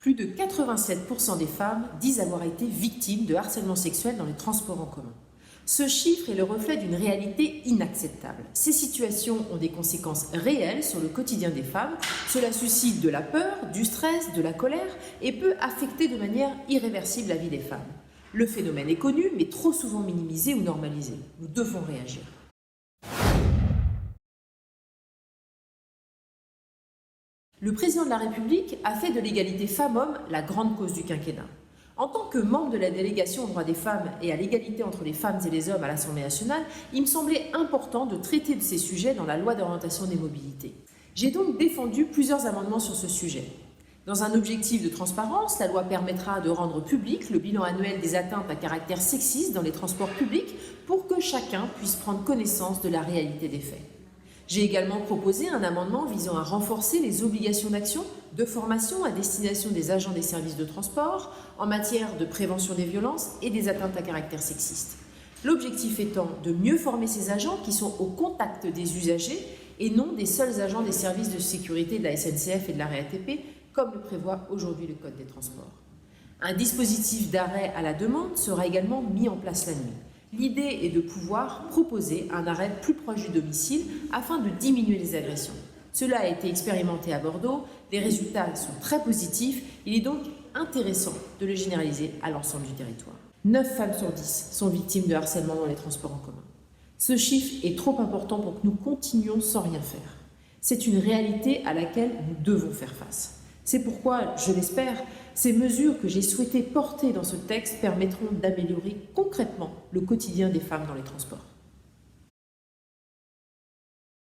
Plus de 87% des femmes disent avoir été victimes de harcèlement sexuel dans les transports en commun. Ce chiffre est le reflet d'une réalité inacceptable. Ces situations ont des conséquences réelles sur le quotidien des femmes. Cela suscite de la peur, du stress, de la colère et peut affecter de manière irréversible la vie des femmes. Le phénomène est connu, mais trop souvent minimisé ou normalisé. Nous devons réagir. Le président de la République a fait de l'égalité femmes-hommes la grande cause du quinquennat. En tant que membre de la délégation aux droits des femmes et à l'égalité entre les femmes et les hommes à l'Assemblée nationale, il me semblait important de traiter de ces sujets dans la loi d'orientation des mobilités. J'ai donc défendu plusieurs amendements sur ce sujet. Dans un objectif de transparence, la loi permettra de rendre public le bilan annuel des atteintes à caractère sexiste dans les transports publics pour que chacun puisse prendre connaissance de la réalité des faits. J'ai également proposé un amendement visant à renforcer les obligations d'action, de formation à destination des agents des services de transport en matière de prévention des violences et des atteintes à caractère sexiste. L'objectif étant de mieux former ces agents qui sont au contact des usagers et non des seuls agents des services de sécurité de la SNCF et de la RATP, comme le prévoit aujourd'hui le Code des transports. Un dispositif d'arrêt à la demande sera également mis en place la nuit. L'idée est de pouvoir proposer un arrêt plus proche du domicile afin de diminuer les agressions. Cela a été expérimenté à Bordeaux, les résultats sont très positifs, il est donc intéressant de le généraliser à l'ensemble du territoire. 9 femmes sur 10 sont victimes de harcèlement dans les transports en commun. Ce chiffre est trop important pour que nous continuions sans rien faire. C'est une réalité à laquelle nous devons faire face. C'est pourquoi, je l'espère, ces mesures que j'ai souhaité porter dans ce texte permettront d'améliorer concrètement le quotidien des femmes dans les transports.